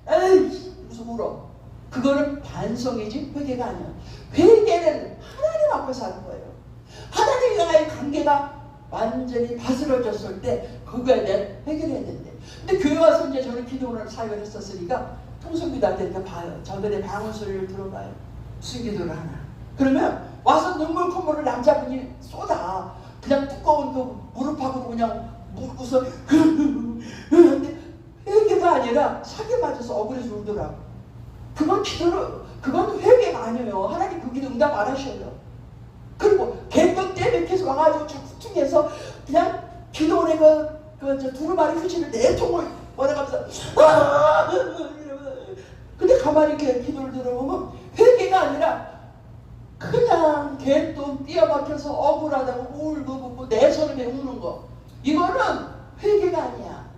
에이 무슨 울어. 그거는 반성이지 회개가 아니야. 회개는 하나님 앞에서 하는 거예요. 하나님과의 관계가 완전히 바스러졌을 때 그거에 대한 회개를 해야 되는데, 근데 교회 와서 이제 저는 기도를 사역을 했었으니까 통성기도할 때 봐요. 저들의 방언 소리를 들어봐요. 무슨 기도를 하나. 그러면 와서 눈물 콧물을 남자분이 쏟아. 그냥 두꺼운 그 무릎하고 그냥 웃어. 근데 회개가 아니라 사기 맞아서 억울해서 울더라고. 그건 그건 회개가 아니에요. 하나님 그 기도 응답 안 하셔요. 그리고 갱년 때문에 계속 와가지고 자꾸 퉁해서 그냥 기도원의 그 두루마리 후지를 4통을 원해가면서 근데 가만히 이렇게 기도를 들어보면 회개가 아니라 그냥 개똥 뛰어박혀서 억울하다고 울고 내 손에 우는 거, 이거는 회개가 아니야.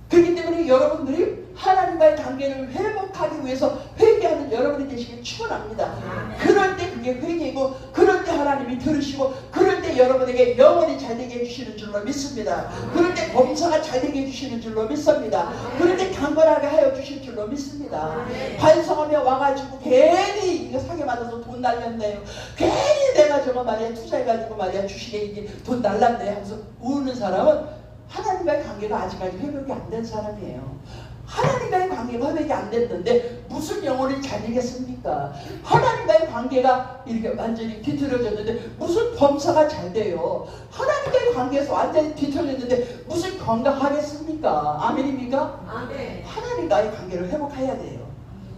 그렇기 때문에 여러분들이 하나님과의 관계를 회복하기 위해서 회개하는 여러분이 되시길 축원합니다. 그럴 때 그게 회개이고, 그럴 때 하나님이 들으시고, 그럴 때 여러분에게 영혼이 잘되게 해주시는 줄로 믿습니다. 그럴 때 범사가 잘되게 해주시는 줄로 믿습니다. 그럴 때 강건하게 하여 주실 줄로 믿습니다. 반성하며 와가지고 괜히 이거 사기 맞아서 돈 날렸네요. 괜히 내가 저거 말이야 투자해가지고 말이야 주식에 돈 날랐네 하면서 우는 사람은 하나님과의 관계가 아직까지 회복이 안 된 사람이에요. 하나님과의 관계가 회복이 안 됐는데 무슨 영혼이 잘 되겠습니까? 하나님과의 관계가 이렇게 완전히 뒤틀어졌는데 무슨 범사가 잘 돼요? 하나님과의 관계에서 완전히 뒤틀어졌는데 무슨 건강하겠습니까? 아멘입니까? 아멘. 하나님과의 관계를 회복해야 돼요.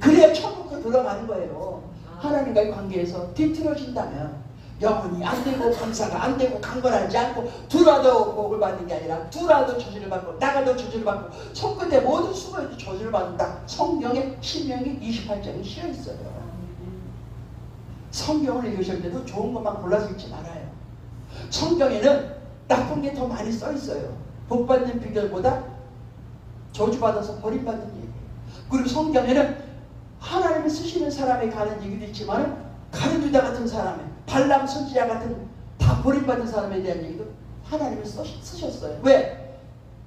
그래야 천국으로 들어가는 거예요. 하나님과의 관계에서 뒤틀어진다면 영혼이 안 되고 감사가 안 되고 강건하지 않고 두라도 복을 받는 게 아니라 두라도 저주를 받고 나가도 저주를 받고 손끝에 모든 수고에도 저주를 받는다. 성경에 신명기 28장이 실려 있어요. 성경을 읽으실 때도 좋은 것만 골라서 읽지 말아요. 성경에는 나쁜 게 더 많이 써 있어요. 복 받는 비결보다 저주 받아서 버림받는 얘기. 그리고 성경에는 하나님이 쓰시는 사람에 가는 얘기도 있지만 가룟유다 같은 사람에 발람 선지자 같은 다 버림받은 사람에 대한 얘기도 하나님이 쓰셨어요. 왜?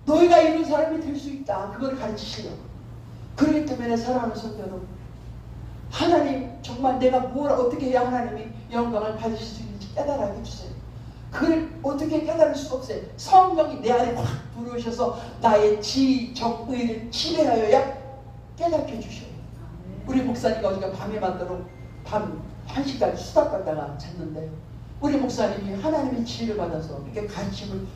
너희가 이런 사람이 될 수 있다. 그걸 가르치시려고. 그렇기 때문에 사랑하는 성도 여러분, 하나님 정말 내가 뭘 어떻게 해야 하나님이 영광을 받으실 수 있는지 깨달아 주세요. 그걸 어떻게 깨달을 수가 없어요. 성령이 내 안에 확 들어오셔서 나의 지, 정, 의를 지배하여야 깨닫게 주셔요. 우리 목사님이 어디가 밤에 맞도록 밤 1시까지 수다 떨다가 잤는데 우리 목사님이 하나님의 지혜를 받아서 이렇게 가르침을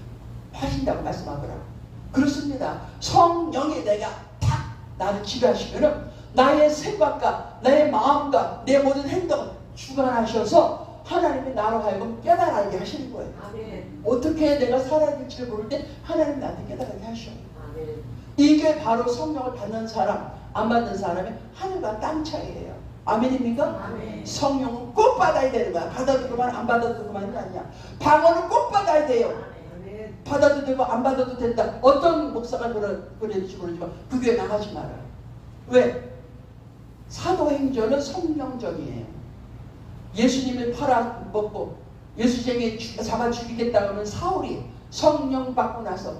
하신다고 말씀하더라고요. 그렇습니다. 성령이 내가 탁 나를 지배하시면은 나의 생각과 나의 마음과 내 모든 행동을 주관하셔서 하나님이 나로 하여금 깨달아게 하시는 거예요. 아멘. 어떻게 내가 살아야 될지를 모를 때 하나님이 나한테 깨달아게 하셔요. 아멘. 이게 바로 성령을 받는 사람, 안 받는 사람의 하늘과 땅 차이예요. 아멘입니까? 아멘. 성령은 꼭 받아야 되는 거야. 받아도 그만, 안 받아도 그만이 아니야. 방언은 꼭 받아야 돼요. 아멘. 받아도 되고 안 받아도 된다. 어떤 목사가 그랬는지 모르지만 그 교회 나가지 말아요. 왜? 사도행전은 성령전이에요. 예수님을 팔아먹고 예수쟁이 잡아 죽이겠다고 하는 사울이 성령 받고 나서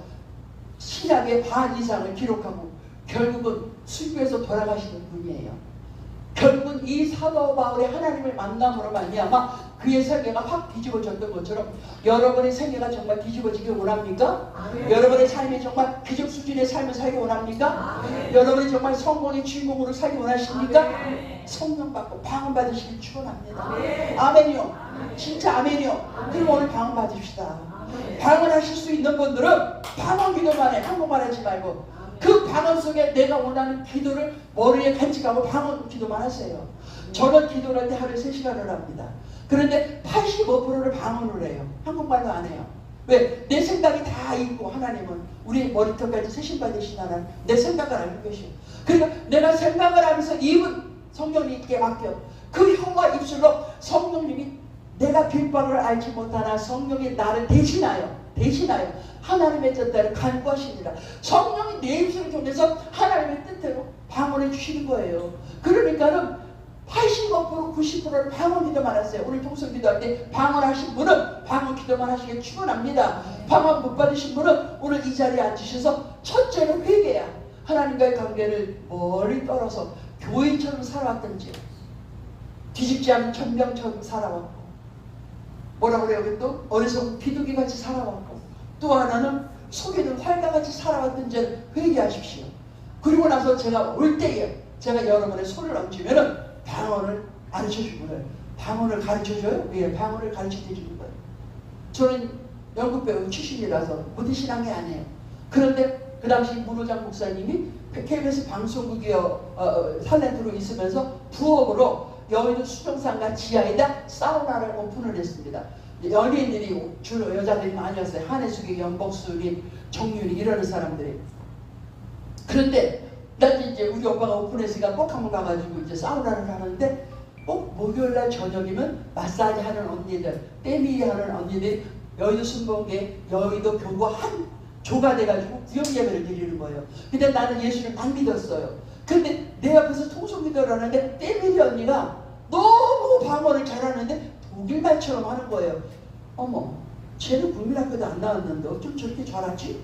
신약의 반 이상을 기록하고 결국은 순교해서 돌아가시는 분이에요. 결국은 이 사도 바울의 하나님을 만남으로 말미암아 그의 생애가 확 뒤집어졌던 것처럼 여러분의 생애가 정말 뒤집어지길 원합니까? 아멘. 여러분의 삶이 정말 기적 수준의 삶을 살기 원합니까? 아멘. 여러분이 정말 성공의 주인공으로 살기 원하십니까? 아멘. 성령 받고 방언 받으시길 축원합니다. 아멘. 아멘이요. 아멘. 진짜 아멘이요. 아멘. 그럼 오늘 방언 받읍시다. 아멘. 방언하실 수 있는 분들은 방언 기도만 해. 한국말 하지 말고 그 방언 속에 내가 원하는 기도를 머리에 간직하고 방언 기도만 하세요. 저는 기도를 할 때 하루에 3시간을 합니다. 그런데 85%를 방언을 해요. 한국말로 안 해요. 왜? 내 생각이 다 있고 하나님은 우리 머리털까지 세신받으신 하나님 내 생각을 알고 계셔. 그러니까 내가 생각을 하면서 입은 성령님께 맡겨. 그 혀와 입술로 성령님이 내가 빌바를 알지 못하나 성령이 나를 대신하여 하나님의 뜻대로 간구하십니다. 성령이 내 입술을 통해서 하나님의 뜻대로 방언해 주시는 거예요. 그러니까는 85% 90%를 방언 기도만 하세요. 오늘 동성 기도할 때 방언하신 분은 방언 기도만 하시길 축원합니다. 방언 못 받으신 분은 오늘 이 자리에 앉으셔서 첫째는 회개야. 하나님과의 관계를 멀리 떨어서 교인처럼 살아왔던지 뒤집지 않은 전병처럼 살아왔고 뭐라고 그래요? 여기 또 어리석은 비둘기같이 살아왔고 또 하나는 속에는 활과같이 살아왔던지 회개하십시오. 그리고 나서 제가 올 때에 제가 여러분의 손을 얹으면은 방언을 가르쳐주는 거예요. 방언을 가르쳐줘요? 예, 방언을 가르쳐주는 거예요. 저는 연극 배우 출신이라서 무대신앙이 아니에요. 그런데 그 당시 문호장 목사님이 KBS 방송국에 탤런트로 있으면서 부업으로 여의도 수정상가 지하에다 사우나를 오픈을 했습니다. 연예인들이 주로 여자들이 많이 왔어요. 한혜숙이, 연복수리, 정윤이 이러는 사람들이. 그런데 나도 이제 우리 오빠가 오픈했으니까 꼭 한번 가가지고 이제 사우나를 하는데 꼭 목요일날 저녁이면 마사지 하는 언니들, 때밀이 하는 언니들이 여의도 순복에 여의도 교구 한 조가 돼가지고 구역 예배를 드리는 거예요. 근데 나는 예수를 안 믿었어요. 근데 내 앞에서 통성기도를 하는데 때밀이 언니가 너무 방언을 잘하는데 독일말처럼 하는 거예요. 어머, 쟤는 국민학교도 안 나왔는데 어쩜 저렇게 잘하지?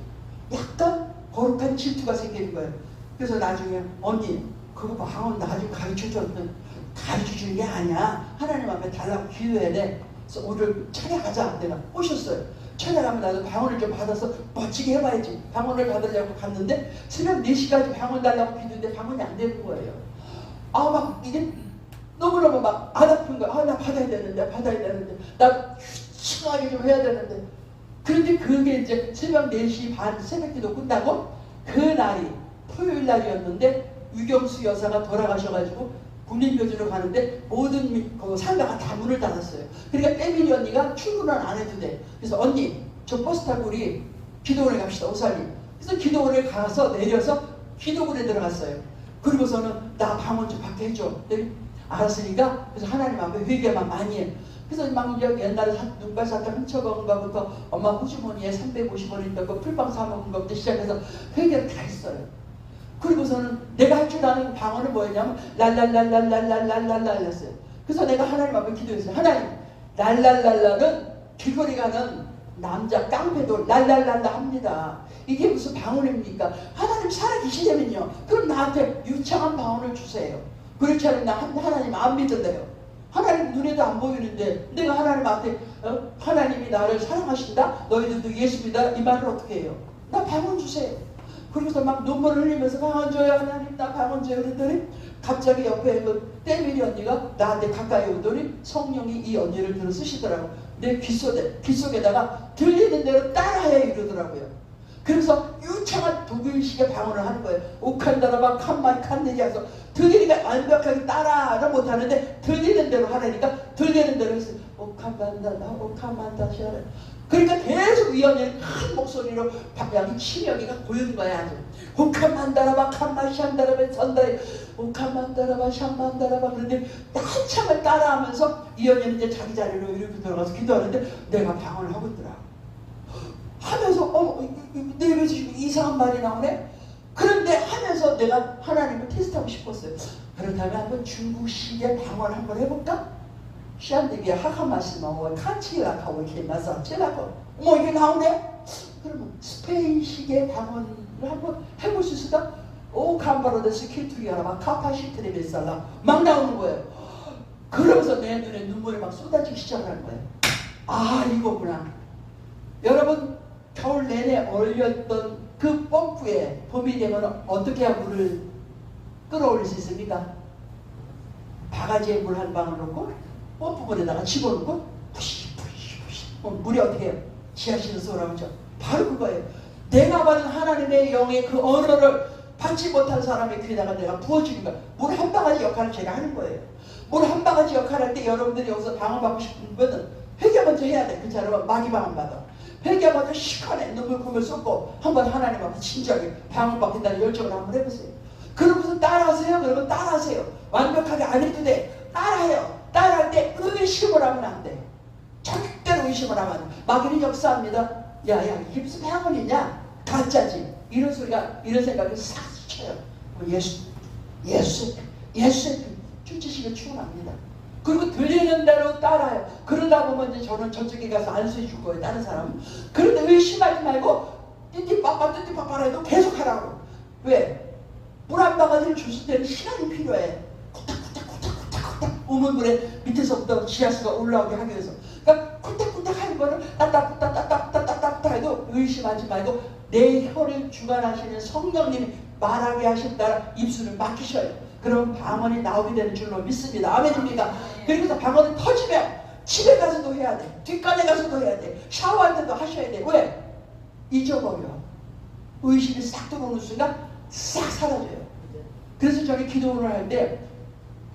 약간 거룩한 질투가 생기는 거예요. 그래서 나중에 언니 그거 방언 나중에 가르쳐주는 게 아니야. 하나님 앞에 달라고 기도해야 돼. 그래서 오늘 찬양하자. 내가 오셨어요. 찬양하면 나도 방언을 좀 받아서 멋지게 해봐야지. 방언을 받으려고 갔는데 새벽 4시까지 방언 달라고 기도했는데 방언이 안 되는 거예요. 막 이게 너무너무 막 안 아픈 거야. 나 받아야 되는데 나 휘청하게 좀 해야 되는데. 그런데 그게 이제 새벽 4시 반 새벽 기도 끝나고 그 날이 토요일 날이었는데 유경수 여사가 돌아가셔가지고 국립묘지로 가는데 모든 상가가 다 문을 닫았어요. 그러니까 때밀이 언니가 출근을 안 해도 돼. 그래서 언니 저 버스 타고 우리 기도원에 갑시다. 오살님. 그래서 기도원에 가서 내려서 기도원에 들어갔어요. 그리고서는 나 방언 좀 받게 해줘. 알았으니까 그래서 하나님 앞에 회개만 많이 해. 그래서 막 옛날에 눈발 살짝 훔쳐먹은 것부터 엄마 호주머니에 350원 있던 거 풀빵 사먹은 것부터 시작해서 회개를 다 했어요. 그리고서는 내가 할 줄 아는 방언은 뭐였냐면 랄랄랄랄랄랄랄랄라 했어요. 그래서 내가 하나님 앞에 기도했어요. 하나님 랄랄랄라는 길거리 가는 남자 깡패도 랄랄랄라 합니다. 이게 무슨 방언입니까? 하나님 살아계시려면요 그럼 나한테 유창한 방언을 주세요. 그렇지 않으면 나 하나님 안 믿을래요. 하나님 눈에도 안 보이는데 내가 하나님 앞에 하나님이 나를 사랑하신다? 너희들도 예수 믿어? 이 말을 어떻게 해요? 나 방언 주세요. 그러고서 막 눈물을 흘리면서 방언 줘요 하나님 나 방언 줘요 그랬더니 갑자기 옆에 그 때밀이 언니가 나한테 가까이 오더니 성령이 이 언니를 들어 쓰시더라고. 내 귀 속에다가 들리는 대로 따라해 이러더라고요. 그래서 유창한 독일식의 방언을 하는 거예요. 오칸다라바 칸마리 칸데리아서 들리니까 완벽하게 따라는 못하는데 들리는 대로 하라니까 들리는 대로 했어요. 오칸만다라 오칸만다시아라. 그러니까 계속 위원장이 큰 목소리로 여기 치명이가 고연 거야. 아주 오칸만다라바 칸마시안다라바 선다리 오칸만다라바 샹만다라바. 그런데 한참을 따라하면서 이연이는 이제 자기 자리로 이렇게 들어가서 기도하는데 내가 방언을 하고 있더라. 하면서 내 입에서 이상한 말이 나오네. 그런데 하면서 내가 하나님을 테스트하고 싶었어요. 그렇다면 한번 중국식의 방언 한번 해볼까? 시안되게 하카마시마와 칸치라카오 이렇게 나서 칠라고 이게 나오네. 그러면 스페인식의 방언을 한번 해볼 수 있을까? 오 감바로데스 키투리아라 카파시트레베살라 막 나오는 거예요. 그러면서 내 눈에 눈물이 막 쏟아지기 시작하는 거예요. 아 이거구나. 여러분 겨울 내내 얼렸던 그 펌프에 봄이 되면 어떻게 해야 물을 끌어올릴 수 있습니까? 바가지에 물 한 방울 넣고 펌프물에다가 집어넣고 푸시 물이 어떻게 해요? 지하실에서 올라오죠. 바로 그거예요. 내가 받은 하나님의 영의 그 언어를 받지 못한 사람의 귀에다가 내가 부어주는 거야. 물 한 바가지 역할을 제가 하는 거예요. 물 한 바가지 역할을 할 때 여러분들이 여기서 방언받고 싶으면 회개 먼저 해야 돼. 그 사람은 마귀 방언 받아. 회개 먼저 시커내 눈물 구멍을 쏟고 한번 하나님 앞에 진지하게 방언받겠다는 열정을 한번 해보세요. 그러면서 따라하세요. 그러면 따라하세요. 완벽하게 안 해도 돼. 따라해요. 따라할 때 의심을 하면 안 돼. 절대로 의심을 하면 안 돼. 마귀는 역사합니다. 야야 이게 무슨 방언이냐? 가짜지. 이런 소리가 이런 생각이 싹 스쳐요. 예수 쭈치시게 충분합니다. 그리고 들리는 대로 따라요. 그러다 보면 이제 저는 저쪽에 가서 안수해 줄 거예요. 다른 사람은. 그런데 의심하지 말고 띠띠빠빠 해도 계속 하라고. 왜? 물 한 바가지를 줬을 때는 시간이 필요해. 쿵탁 우물물에 밑에서부터 지하수가 올라오게 하기 위해서. 그러니까 쿵탁 하는 거를 따따 해도 의심하지 말고 내 혀를 주관하시는 성령님이 말하게 하신다라 입술을 막히셔요. 그럼 방언이 나오게 되는 줄로 믿습니다. 아멘입니까? 그리고서 방언이 터지면 집에 가서도 해야 돼. 뒷간에 가서도 해야 돼. 샤워할 때도 하셔야 돼. 왜? 잊어버려. 의심이 싹 들어오는 순간 싹 사라져요. 그래서 저기 기도를 할 때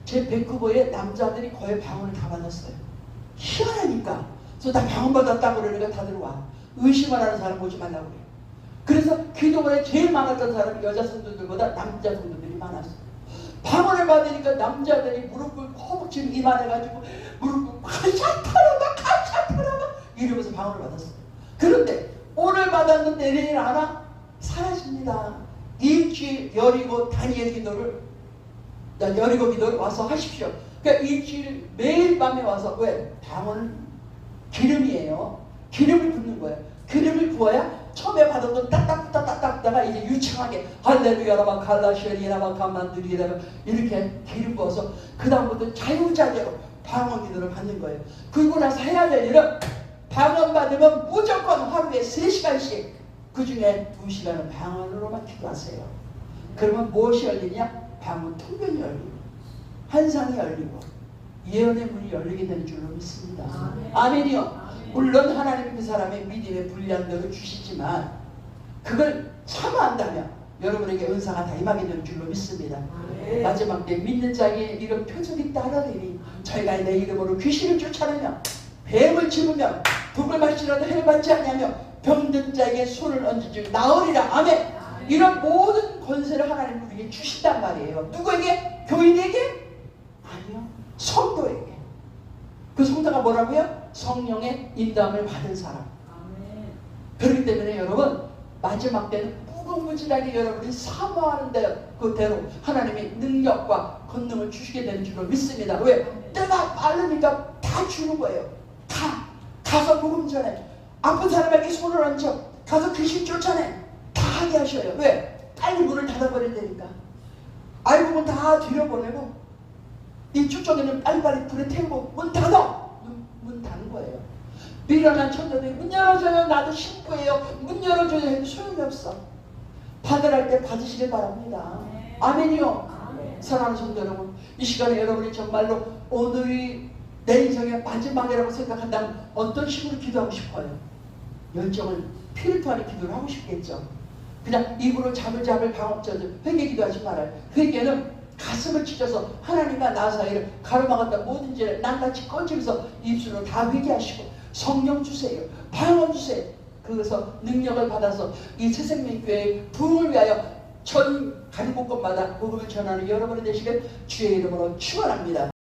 제 밴쿠버에 남자들이 거의 방언을 다 받았어요. 희한하니까. 그래서 나 방언 받았다고 그러니까 다들 와. 의심을 하는 사람 보지 말라고 그래요. 그래서 기도원에 제일 많았던 사람이 여자 성도들보다 남자 성도들이 많았어요. 방언을 받으니까 남자들이 무릎을 허벅지를 이만해가지고 무릎을 카샤타라마 이러면서 방언을 받았어요. 그런데 오늘 받았는데 내일 안 와? 사라집니다. 일주일 여리고 다니엘 기도를 와서 하십시오. 그러니까 일주일 매일 밤에 와서 왜? 방언은 기름이에요. 기름을 붓는 거예요. 기름을 부어야 처음에 받았던 따따따따따가 이제 유창하게 할렐루야라마 갈라시아리라마 가만두리라마 이렇게 기름 부어서 그 다음부터 자유자재로 방언 기도를 받는 거예요. 그러고 나서 해야 될 일은 방언 받으면 무조건 하루에 3시간씩 그 중에 2시간은 방언으로만 기도하세요. 그러면 무엇이 열리냐? 방언 통변이 열리고 환상이 열리고 예언의 문이 열리게 되는 줄로 믿습니다. 아멘이요. 물론 하나님 그 사람의 믿음의 분량들을 주시지만 그걸 참아한다면 여러분에게 은사가 다 임하게 되는 줄로 믿습니다. 마지막 때 믿는 자에게 이런 표적이 따르리니 저희가 내 이름으로 귀신을 쫓아내며 뱀을 집으며 독을 마시라도 해를 받지 않냐며 병든 자에게 손을 얹은 나으리라. 아멘. 이런 모든 권세를 하나님 우리에게 주신단 말이에요. 누구에게? 교인에게? 아니요. 성도에게. 그 성도가 뭐라고요? 성령의 인도함을 받은 사람. 그렇기 때문에 여러분 마지막 때는 무궁무진하게 여러분이 사모하는 그대로 하나님의 능력과 권능을 주시게 되는 줄로 믿습니다. 왜? 때가 빠르니까 다 주는 거예요. 가서 복음 전해. 아픈 사람에게 손을 얹혀. 가서 귀신 쫓아내. 다 하게 하셔요. 왜? 빨리 문을 닫아버린다니까. 알고 보면 다 들여보내고 이 쭉쪽에는 빨리빨리 불에 태우고 문 닫아. 문 닫는 거예요. 미련한 천사들이 문 열어줘요. 나도 신부예요. 문 열어줘요. 해도 소용이 없어. 받으랄 때 받으시길 바랍니다. 아멘이요. 사랑하는 성도 여러분, 이 시간에 여러분이 정말로 오늘이 내 인생의 마지막이라고 생각한다면 어떤 식으로 기도하고 싶어요? 열정을 피를 토하는 기도를 하고 싶겠죠. 그냥 입으로 잠을 회개 기도하지 말아요. 회개는 가슴을 찢어서 하나님과 나 사이를 가로막았다 모든 죄를 낱낱이 꺼지면서 입술로 다 회개하시고 성령 주세요, 방언 주세요. 그래서 능력을 받아서 이 새생명교회의 부흥을 위하여 전 가는 곳곳마다 복음을 전하는 여러분이 되시길 주의 이름으로 축원합니다.